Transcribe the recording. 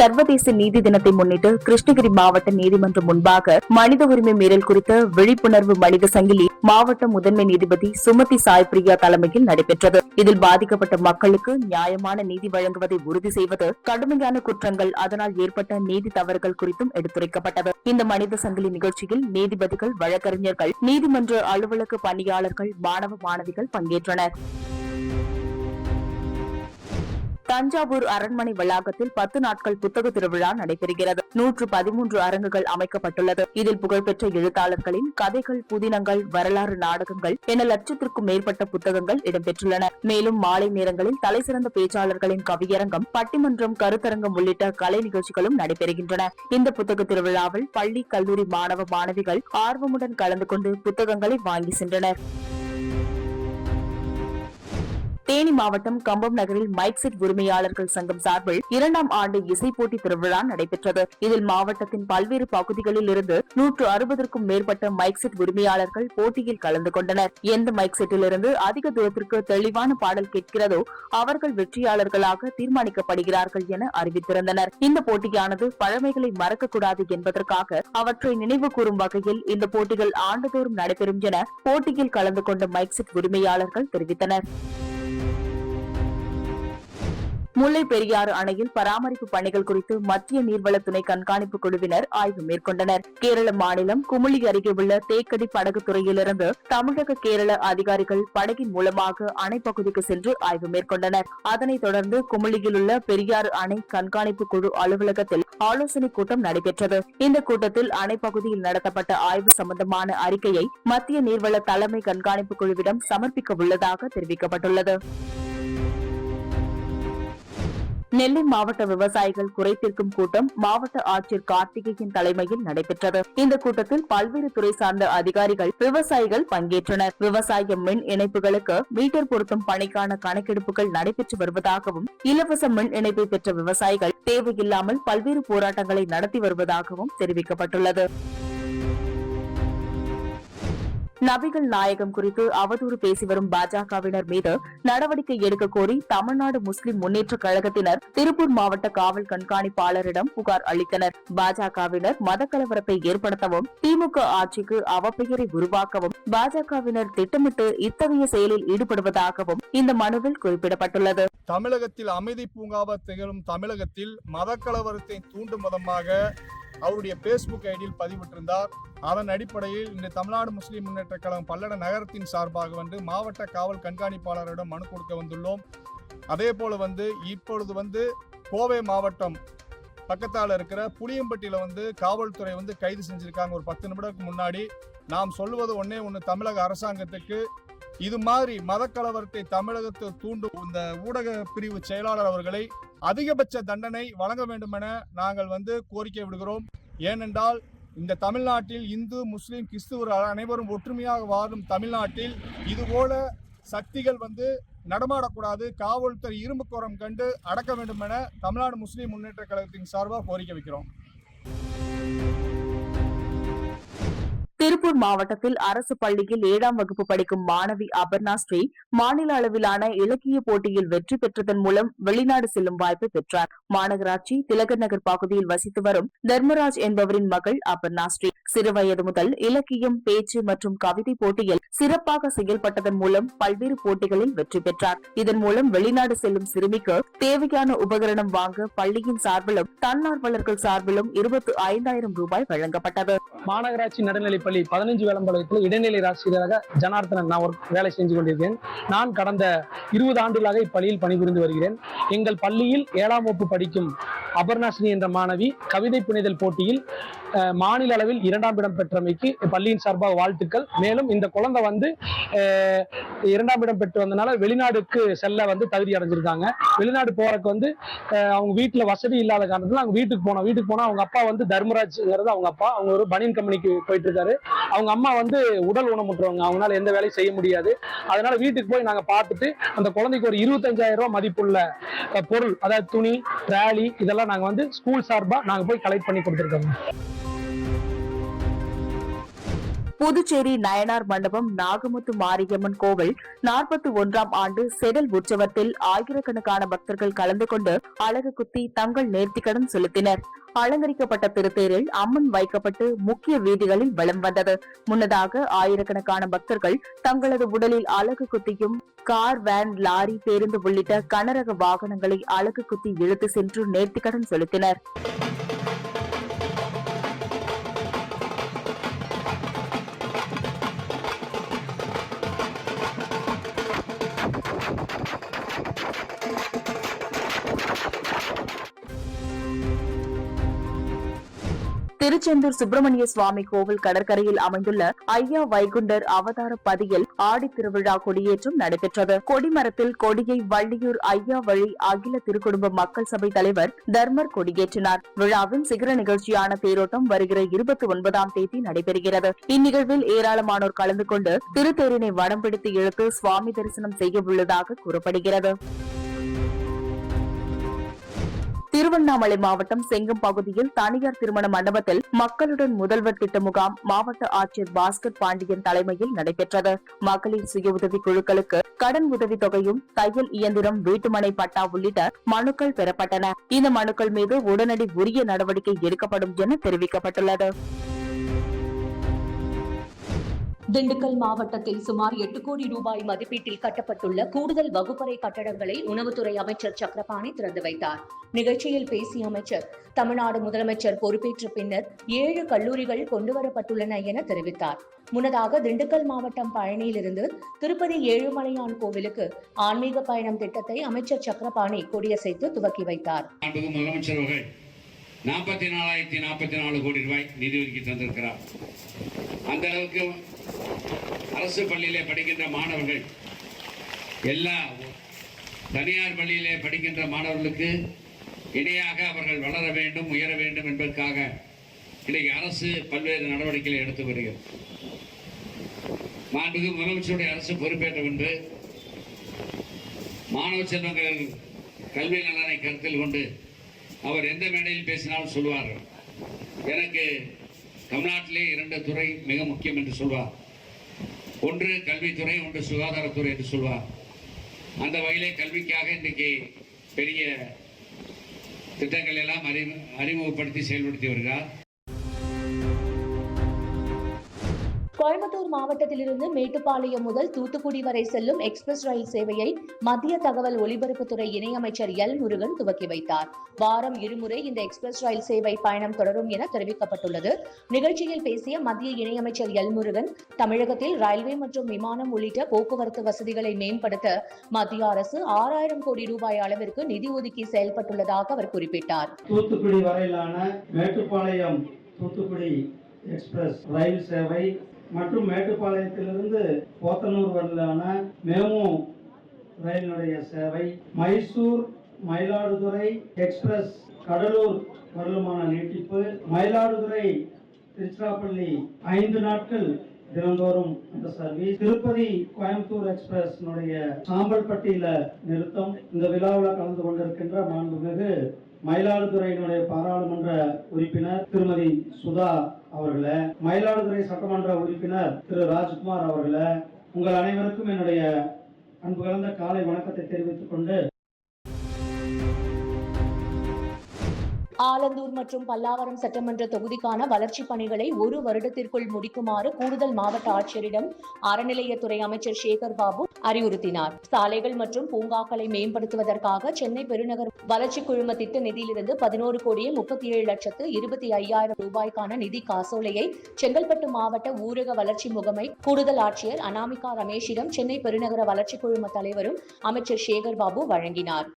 சர்வதேச நீதி தினத்தை முன்னிட்டு கிருஷ்ணகிரி மாவட்ட நீதிமன்றம் முன்பாக மனித உரிமை மீறல் குறித்த விழிப்புணர்வு மனித சங்கிலி மாவட்ட முதன்மை நீதிபதி சுமதி சாய்பிரியா தலைமையில் நடைபெற்றது. இதில் பாதிக்கப்பட்ட மக்களுக்கு நியாயமான நீதி வழங்குவதை உறுதி செய்வது, கடுமையான குற்றங்கள், அதனால் ஏற்பட்ட நீதி தவறுகள் குறித்தும் எடுத்துரைக்கப்பட்டது. இந்த மனித சங்கிலி நிகழ்ச்சியில் நீதிபதிகள், வழக்கறிஞர்கள், நீதிமன்ற அலுவலக பணியாளர்கள், மாணவ மாணவிகள் பங்கேற்றனர். தஞ்சாவூர் அரண்மனை வளாகத்தில் 10 நாட்கள் புத்தக திருவிழா நடைபெறுகிறது. 113 அரங்குகள் அமைக்கப்பட்டுள்ளது. இதில் புகழ்பெற்ற எழுத்தாளர்களின் கதைகள், புதினங்கள், வரலாறு நாடகங்கள் என லட்சத்திற்கும் மேற்பட்ட புத்தகங்கள் இடம்பெற்றுள்ளன. மேலும் மாலை நேரங்களில் தலைசிறந்த பேச்சாளர்களின் கவியரங்கம், பட்டிமன்றம், கருத்தரங்கம் உள்ளிட்ட கலை நிகழ்ச்சிகளும் நடைபெறுகின்றன. இந்த புத்தக திருவிழாவில் பள்ளி, கல்லூரி மாணவ மாணவிகள் ஆர்வமுடன் கலந்து கொண்டு புத்தகங்களை வாங்கி சென்றனர். தேனி மாவட்டம் கம்பம் நகரில் மைக் செட் உரிமையாளர்கள் சங்கம் சார்பில் 2ஆம் ஆண்டு இசைப்போட்டி திருவிழா நடைபெற்றது. இதில் மாவட்டத்தின் பல்வேறு பகுதிகளில் இருந்து 160க்கும் மேற்பட்ட மைக் செட் உரிமையாளர்கள் போட்டியில் கலந்து கொண்டனர். எந்த மைக் செட்டிலிருந்து அதிக தூரத்திற்கு தெளிவான பாடல் கேட்கிறதோ அவர்கள் வெற்றியாளர்களாக தீர்மானிக்கப்படுகிறார்கள் என அறிவித்திருந்தனர். இந்த போட்டியானது பழமைகளை மறக்கக்கூடாது என்பதற்காக அவற்றை நினைவு கூறும் வகையில் இந்த போட்டிகள் ஆண்டுதோறும் நடைபெறும் என போட்டியில் கலந்து கொண்ட மைக் செட் உரிமையாளர்கள் தெரிவித்தனர். முல்லை பெரியாறு அணையில் பராமரிப்பு பணிகள் குறித்து மத்திய நீர்வள துணை கண்காணிப்பு குழுவினர் ஆய்வு மேற்கொண்டனர். கேரள மாநிலம் குமுளி அருகே உள்ள தேக்கடி படகு துறையிலிருந்து தமிழக, கேரள அதிகாரிகள் படகின் மூலமாக அணை பகுதிக்கு சென்று ஆய்வு மேற்கொண்டனர். அதனைத் தொடர்ந்து குமுளியில் உள்ள பெரியாறு அணை கண்காணிப்பு குழு அலுவலகத்தில் ஆலோசனைக் கூட்டம் நடைபெற்றது. இந்த கூட்டத்தில் அணை பகுதியில் நடத்தப்பட்ட ஆய்வு சம்பந்தமான அறிக்கையை மத்திய நீர்வள தலைமை கண்காணிப்பு குழுவிடம் சமர்ப்பிக்க உள்ளதாக தெரிவிக்கப்பட்டுள்ளது. நெல்லை மாவட்ட விவசாயிகள் குறைதீர்க்கும் கூட்டம் மாவட்ட ஆட்சியர் கார்த்திகேயன் தலைமையில் நடைபெற்றது. இந்த கூட்டத்தில் பல்வேறு துறை சார்ந்த அதிகாரிகள், விவசாயிகள் பங்கேற்றனர். விவசாய மின் இணைப்புகளுக்கு மீட்டர் பொருத்தும் பணிக்கான கணக்கெடுப்புகள் நடைபெற்று வருவதாகவும், இலவச மின் இணைப்பை பெற்ற விவசாயிகள் தேவையில்லாமல் பல்வேறு போராட்டங்களை நடத்தி வருவதாகவும் தெரிவிக்கப்பட்டுள்ளது. நபிகள் நாயகம் குறித்து அவதூறு பேசி வரும் பாஜகவினர் மீது நடவடிக்கை எடுக்க கோரி தமிழ்நாடு முஸ்லிம் முன்னேற்ற கழகத்தினர் திருப்பூர் மாவட்ட காவல் கண்காணிப்பாளரிடம் புகார் அளித்தனர். பாஜகவினர் மதக்கலவரத்தை ஏற்படுத்தவும், திமுக ஆட்சிக்கு அவப்பெயரை உருவாக்கவும் பாஜகவினர் திட்டமிட்டு இத்தகைய செயலில் ஈடுபடுவதாகவும் இந்த மனுவில் குறிப்பிடப்பட்டுள்ளது. தமிழகத்தில் அமைதி பூங்காவ திகழும் தமிழகத்தில் மதக்கலவரத்தை தூண்டும் விதமாக அவருடைய பேஸ்புக் ஐடியில் பதிவிட்டிருந்தார். அதன் அடிப்படையில் இன்று தமிழ்நாடு முஸ்லிம் முன்னேற்ற கழகம் பல்லட நகரத்தின் சார்பாக மாவட்ட காவல் கண்காணிப்பாளரிடம் மனு கொடுக்க வந்துள்ளோம். அதே போல இப்பொழுது கோவை மாவட்டம் பக்கத்தால் இருக்கிற புளியம்பட்டியில காவல்துறை கைது செஞ்சிருக்காங்க. ஒரு 10 நிமிடத்துக்கு முன்னாடி நாம் சொல்லுவது ஒண்ணு, தமிழக அரசாங்கத்துக்கு இது மாதிரி மதக்கலவரத்தை தமிழகத்தில் தூண்டும் இந்த ஊடக பிரிவு செயலாளர் அவர்களை அதிகபட்ச தண்டனை வழங்க வேண்டும் என நாங்கள் கோரிக்கை விடுகிறோம். ஏனென்றால் இந்த தமிழ்நாட்டில் இந்து, முஸ்லீம், கிறிஸ்துவர் அனைவரும் ஒற்றுமையாக வாழும் தமிழ்நாட்டில் இதுபோல சக்திகள் நடமாடக்கூடாது. காவல்துறை இரும்பு கோரம் கண்டு அடக்க வேண்டும் என தமிழ்நாடு முஸ்லீம் முன்னேற்ற கழகத்தின் சார்பாக கோரிக்கை வைக்கிறோம். திருப்பூர் மாவட்டத்தில் அரசு பள்ளியில் 7ஆம் வகுப்பு படிக்கும் மாணவி அபர்ணா ஸ்ரீ மாநில அளவிலான இலக்கிய போட்டியில் வெற்றி பெற்றதன் மூலம் வெளிநாடு செல்லும் வாய்ப்பு பெற்றார். மாநகராட்சி திலகர் நகர் பகுதியில் வசித்து வரும் தர்மராஜ் என்பவரின் மகள் அபர்ணா ஸ்ரீ சிறுவயது முதல் இலக்கியம், பேச்சு மற்றும் கவிதை போட்டியில் சிறப்பாக செயல்பட்டதன் மூலம் பல்வேறு போட்டிகளில் வெற்றி பெற்றார். இதன் மூலம் வெளிநாடு செல்லும் சிறுமிக்கு தேவையான உபகரணம் வாங்க பள்ளியின் சார்பிலும் தன்னார்வலர்கள் சார்பிலும் 25,000 ரூபாய் வழங்கப்பட்டது. மாநகராட்சி நடுநிலைப்பள்ளி 15 வேளம்பாளையத்தில் இடைநிலை ஆசிரியராக ஜனார்த்தனன் நான் வேலை செஞ்சு கொண்டிருக்கிறேன். நான் கடந்த 20 ஆண்டுகளாக இப்பள்ளியில் பணிபுரிந்து வருகிறேன். எங்கள் பள்ளியில் 7ஆம் வகுப்பு படிக்கும் அபர்ணாஸ்ரீ என்ற மாணவி கவிதை புனைதல் போட்டியில் மாநில அளவில் 2ஆம் இடம் பெற்றமைக்கு பள்ளியின் சார்பாக வாழ்த்துக்கள். மேலும் இந்த குழந்தை 2ஆம் இடம் பெற்று வந்தனால வெளிநாடுக்கு செல்ல தகுதி அடைஞ்சிருக்காங்க. வெளிநாடு போறதுக்கு அவங்க வீட்டுல வசதி இல்லாத காரணத்துல அவங்க வீட்டுக்கு போனா அவங்க அப்பா தர்மராஜ்ங்கிறது அவங்க அப்பா. அவங்க ஒரு பனியன் கம்பெனிக்கு போயிட்டு இருக்காரு. அவங்க அம்மா உடல் ஊனமுற்றவங்க, அவங்களால எந்த வேலையும் செய்ய முடியாது. அதனால வீட்டுக்கு போய் நாங்க பார்த்துட்டு அந்த குழந்தைக்கு ஒரு 25,000 ரூபாய் மதிப்புள்ள பொருள், அதாவது துணி, ட்ராலி, இதெல்லாம் நாங்க ஸ்கூல் சார்பா நாங்க போய் கலெக்ட் பண்ணி கொடுத்துருக்கோம். புதுச்சேரி நயனார் மண்டபம் நாகமுத்து மாரியம்மன் கோவில் 41ஆம் ஆண்டு செடல் உற்சவத்தில் ஆயிரக்கணக்கான பக்தர்கள் கலந்து கொண்டு அலகு குத்தி தங்கள் நேர்த்திக்கடன் செலுத்தினர். அலங்கரிக்கப்பட்ட திருத்தேரில் அம்மன் வைக்கப்பட்டு முக்கிய வீதிகளில் வலம் வந்தது. முன்னதாக ஆயிரக்கணக்கான பக்தர்கள் தங்களது உடலில் அலகு குத்தியும் கார், வேன், லாரி, பேருந்து உள்ளிட்ட கனரக வாகனங்களை அலகு குத்தி இழுத்து சென்று நேர்த்திக்கடன் செலுத்தினர். திருச்செந்தூர் சுப்பிரமணிய சுவாமி கோவில் கடற்கரையில் அமைந்துள்ள ஐயா வைகுண்டர் அவதார பதியில் ஆடி திருவிழா கொடியேற்றம் நடைபெற்றது. கொடிமரத்தில் கொடியை வள்ளியூர் ஐயா வழி அகில திருக்குடும்ப மக்கள் சபை தலைவர் தர்மர் கொடியேற்றினார். விழாவின் சிகர நிகழ்ச்சியான தேரோட்டம் வருகிற 29ஆம் தேதி நடைபெறுகிறது. இந்நிகழ்வில் ஏராளமானோர் கலந்து கொண்டு திருத்தேரினை வடம் பிடித்து இழுத்து சுவாமி தரிசனம் செய்ய உள்ளதாக கூறப்படுகிறது. திருவண்ணாமலை மாவட்டம் செங்கம் பகுதியில் தனியார் திருமண மண்டபத்தில் மக்களுடன் முதல்வர் திட்ட முகாம் மாவட்ட ஆட்சியர் பாஸ்கர் பாண்டியன் தலைமையில் நடைபெற்றது. மகளிர் சுய உதவி குழுக்களுக்கு கடன் உதவித் தொகையும், தையல் இயந்திரம், வீட்டுமனை பட்டா உள்ளிட்ட மனுக்கள் பெறப்பட்டன. இந்த மனுக்கள் மீது உடனடி உரிய நடவடிக்கை எடுக்கப்படும் என தெரிவிக்கப்பட்டுள்ளது. திண்டுக்கல் மாவட்டத்தில் சுமார் 8 கோடி ரூபாய் மதிப்பீட்டில் கட்டப்பட்டுள்ள கூடுதல் வகுப்பறை கட்டடங்களை உணவுத்துறை அமைச்சர் சக்கரபாணி திறந்து வைத்தார். நிகழ்ச்சியில் பேசிய அமைச்சர், தமிழ்நாடு முதலமைச்சர் பொறுப்பேற்ற பின்னர் 7 கல்லூரிகள் கொண்டுவரப்பட்டுள்ளன என தெரிவித்தார். முன்னதாக திண்டுக்கல் மாவட்டம் பழனியிலிருந்து திருப்பதி ஏழுமலையான் கோவிலுக்கு ஆன்மீக பயணம் திட்டத்தை அமைச்சர் சக்கரபாணி கொடியசைத்து துவக்கி வைத்தார். 44,044 கோடி ரூபாய் நிதி ஒதுக்கி தந்திருக்கிறார். அந்த அளவுக்கு அரசு பள்ளியிலே படிக்கின்ற மாணவர்கள், எல்லா தனியார் பள்ளியிலே படிக்கின்ற மாணவர்களுக்கு இணையாக அவர்கள் வளர வேண்டும், உயர வேண்டும் என்பதற்காக இன்றைக்கு அரசு பல்வேறு நடவடிக்கைகளை எடுத்து வருகிறது. மாண்புமிகு முதலமைச்சருடைய அரசு பொறுப்பேற்ற பின்பு மாணவ செல்வங்கள் கல்வி நலனை கருத்தில் கொண்டு அவர் எந்த மேடையில் பேசினாலும் சொல்வார், எனக்கு தமிழ்நாட்டிலே 2 துறை மிக முக்கியம் என்று சொல்வார். ஒன்று கல்வித்துறை, ஒன்று சுகாதாரத்துறை என்று சொல்வார். அந்த வகையிலே கல்விக்காக இன்றைக்கு பெரிய திட்டங்கள் எல்லாம் அறிமுகப்படுத்தி செயல்படுத்தி வருகிறார். கோயம்புத்தூர் மாவட்டத்திலிருந்து மேட்டுப்பாளையம் முதல் தூத்துக்குடி வரை செல்லும் எக்ஸ்பிரஸ் ரயில் சேவையை மத்திய தகவல் ஒலிபரப்புத்துறை இணையமைச்சர் எல் முருகன் துவக்கி வைத்தார். வாரம் 2 முறை இந்த எக்ஸ்பிரஸ் ரயில் சேவை பயணம் தொடரும் என தெரிவிக்கப்பட்டுள்ளது. நிகழ்ச்சியில் பேசிய மத்திய இணையமைச்சர் எல் முருகன், தமிழகத்தில் ரயில்வே மற்றும் விமானம் உள்ளிட்ட போக்குவரத்து வசதிகளை மேம்படுத்த மத்திய அரசு 6000 கோடி ரூபாய் அளவிற்கு நிதி ஒதுக்கி செயல்பட்டுள்ளதாக அவர் குறிப்பிட்டார். தூத்துக்குடி வரையிலான மேட்டுப்பாளையம் தூத்துக்குடி எக்ஸ்பிரஸ் ரயில் சேவை மற்றும் மேட்டுப்பாளையத்திலிருந்து போத்தனூர் வரையிலான மேமோ ரயிலினுடைய சேவை, மைசூர் மயிலாடுதுறை எக்ஸ்பிரஸ் கடலூர் வரலுமான நீட்டிப்பு, மயிலாடுதுறை திருச்சிராப்பள்ளி 5 நாட்கள் தினந்தோறும் இந்த சர்வீஸ், திருப்பதி கோயம்புத்தூர் எக்ஸ்பிரஸ் சாம்பல்பட்டியில நிறுத்தம். இந்த விழாவில் கலந்து கொண்டிருக்கின்ற மாண்புமிகு மயிலாடுதுறையினுடைய பாராளுமன்ற உறுப்பினர் திருமதி சுதா அவர்களே, மயிலாடுதுறை சட்டமன்ற உறுப்பினர் திரு ராஜ்குமார் அவர்களே, உங்கள் அனைவருக்கும் என்னுடைய அன்பு கலந்த காலை வணக்கத்தை தெரிவித்துக் கொண்டு, ஆலந்தூர் மற்றும் பல்லாவரம் சட்டமன்ற தொகுதிக்கான வளர்ச்சிப் பணிகளை 1 வருடத்திற்குள் முடிக்குமாறு கூடுதல் மாவட்ட ஆட்சியரிடம் அறநிலையத்துறை அமைச்சர் சேகர் பாபு அறிவுறுத்தினார். சாலைகள் மற்றும் பூங்காக்களை மேம்படுத்துவதற்காக சென்னை பெருநகர் வளர்ச்சி குழும திட்ட நிதியிலிருந்து 11,37,25,000 ரூபாய்க்கான நிதி காசோலையை செங்கல்பட்டு மாவட்ட ஊரக வளர்ச்சி முகமை கூடுதல் ஆட்சியர் அனாமிகா ரமேஷிடம் சென்னை பெருநகர வளர்ச்சி குழும தலைவரும் அமைச்சர் சேகர் பாபு வழங்கினார்.